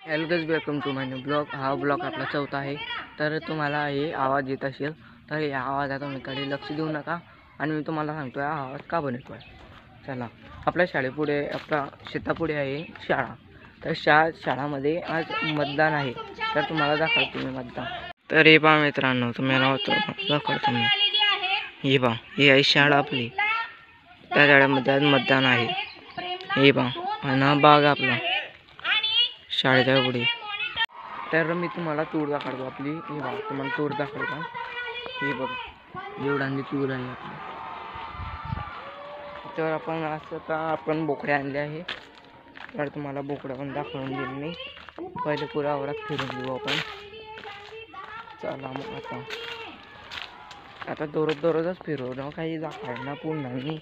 Hello guys, welcome to my new blog. हा blog आपला चौथा आहे। तर तुम्हाला हे आवाज येत असेल तर या आवाजात तुम्ही लक्ष देऊ नका आणि मी तुम्हाला सांगतो हा आवाज का बनवतो आहे। चला, आपल्या शाळेपुढे आपला शेतापुढे आहे शाळा। तर शाळामध्ये आज मतदान आहे। तर तुम्हाला दाखवतो मी मतदान। तर हे पहा मित्रांनो, तुम्हाला दाखवतो मी। हे पहा, ही आहे शाळा आपली। त्या शाळेमध्ये आज मतदान आहे। हे पहा, आणि हा बाग आपला शाळेच्या पुढे। तर मी तुम्हाला तूर दाखवतो आपली। हे बघा, तुम्हाला तूर दाखवतो। हे बघा, एवढांनी तूर आहे आपली। तर आपण असं का आपण बोकडे आणले आहे। तर तुम्हाला बोकडं पण दाखवून देईन मी। पहिले पुरा आवरात फिरून घेऊ आपण। चला मग आता दररोजच फिरू ना, काही दाखवायला पुन्हा नाही।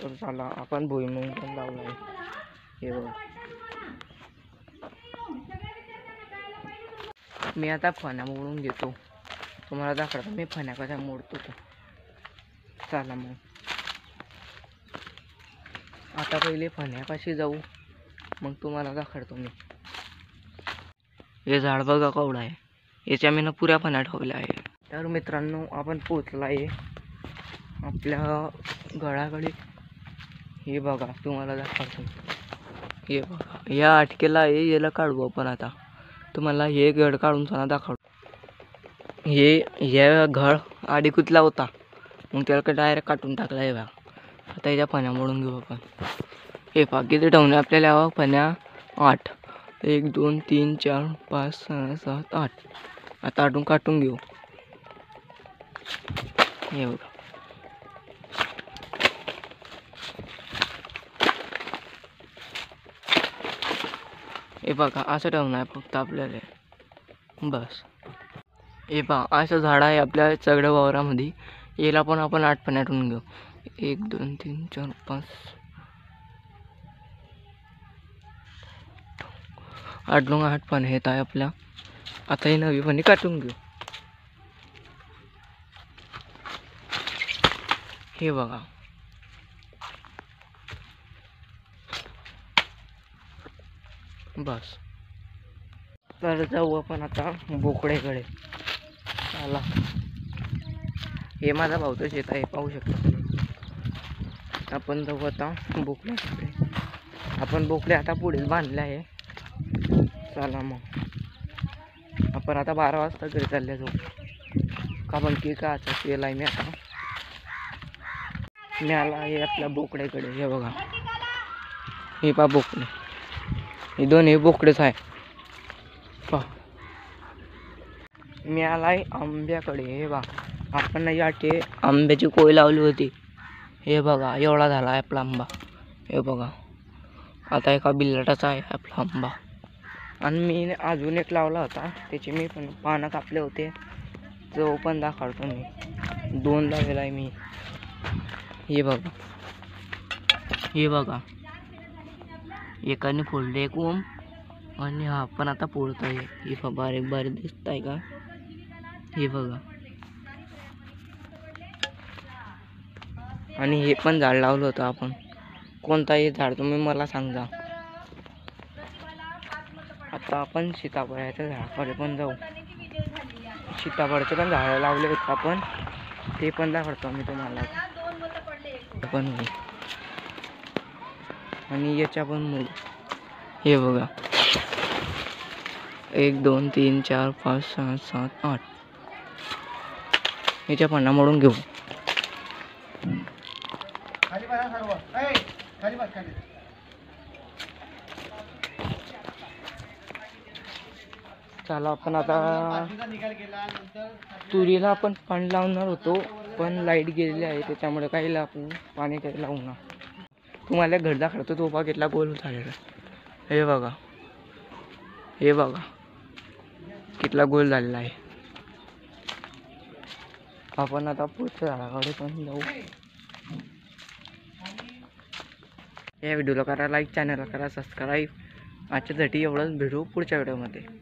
तर चला, आपण भुईमुग पण लावला आहे। हे बघा, मी आता फण्या मोडून घेतो। तुम्हाला दाखवतो मी फण्या कशा मोडतो तो। चला मग आता पहिले फण्यापाशी जाऊ, मग तुम्हाला दाखवतो मी। हे झाड बघा केवढं आहे। याच्या मी पुऱ्या फण्या ठेवल्या आहे। तर मित्रांनो, आपण पोचला आहे आपल्या गडाकडे। हे बघा, तुम्हाला दाखवतो। हे बघा, या अटकेला आहे, याला काढू आपण आता। तुम्हाला हे गड काढून sana दाखवतो। हे घड आधी कुतला होता, मग त्याला डायरेक्ट काटून टाकला आहे बघा। आता याच्या फण्या मोडून घेऊ आपण। हे पहा, किती ठेवणे आपल्याला फण्या? 8। 1 2 3 4 5 6 7 8। आता काटून घेऊ। हे बघा, हे बघा, असं ठेवणं आहे फक्त आपल्याला, बस। हे पहा, असं झाड आहे आपल्या सगळ्या वावरामध्ये। याला पण आपण 8 फण्या ठेवून घेऊ। 1 2 3 4 5 8 फण्या येत आहे आपल्या। आता ही नवी फणी काटून घेऊ। हे बघा, बस। तर जाऊ आपण आता बोकड्याकडे। चला, हे माझा भाऊचं शेत आहे, पाहू शकता तुम्ही। आपण जाऊ आता बोकड्याकडे। आपण बोकडे आता पुढेच बांधले आहे। चला मग आपण आता 12 वाजता घरी चालले जाऊ। का पण की का केला आहे मी आता। मी आला आहे आपल्या बोकड्याकडे। हे बघा, हे पहा बोकडे, हे दोन्ही बोकडेच आहे। पहा, मी आलाय आंब्याकडे। हे बघा, आपण याटे आंब्याची कोय लावली होती। हे बघा, एवढा झाला आहे आपला आंबा। हे बघा, आता एका बिल्लाटाचा आहे आपला आंबा। आणि मी अजून एक लावला होता, त्याचे मी पण पानं कापले होते, जो पण दाखवतो मी। 2 लावलेला आहे मी। हे बघा, हे बघा, एकाने फोडले एक ओम, आणि हा पण आता फोडत आहे। हे बारीक बारीक दिसत आहे का? हे बघा, आणि हे पण झाड लावलं होतं आपण। कोणताही झाड तुम्ही मला सांगा। आता आपण सीताफळाच्या झाडाकडे पण जाऊ। सीताफळाचे पण झाड लावले होते आपण, ते पण दाखवतो मी तुम्हाला। पण आणि याच्या पण मूळ। हे बघा, 1 2 3 4 5 6 7 8। याच्या पाना मोडून घेऊ। चला, आपण आता तुरीला आपण पाणी लावणार होतो, पण लाईट गेलेली आहे, त्याच्यामुळे काही आपण पाणी काही लावू ना। तुम्हाला घर दाखवतो, तो बघा कितला गोल झालेला। हे बघा, हे बघा, कितला गोल झालेला आहे। आपण आता पुढच्या झाडाकडे पण जाऊ। या व्हिडिओला करा लाईक, चॅनलला करा सबस्क्राईब। आजच्यासाठी एवढंच, भेटू पुढच्या व्हिडिओमध्ये।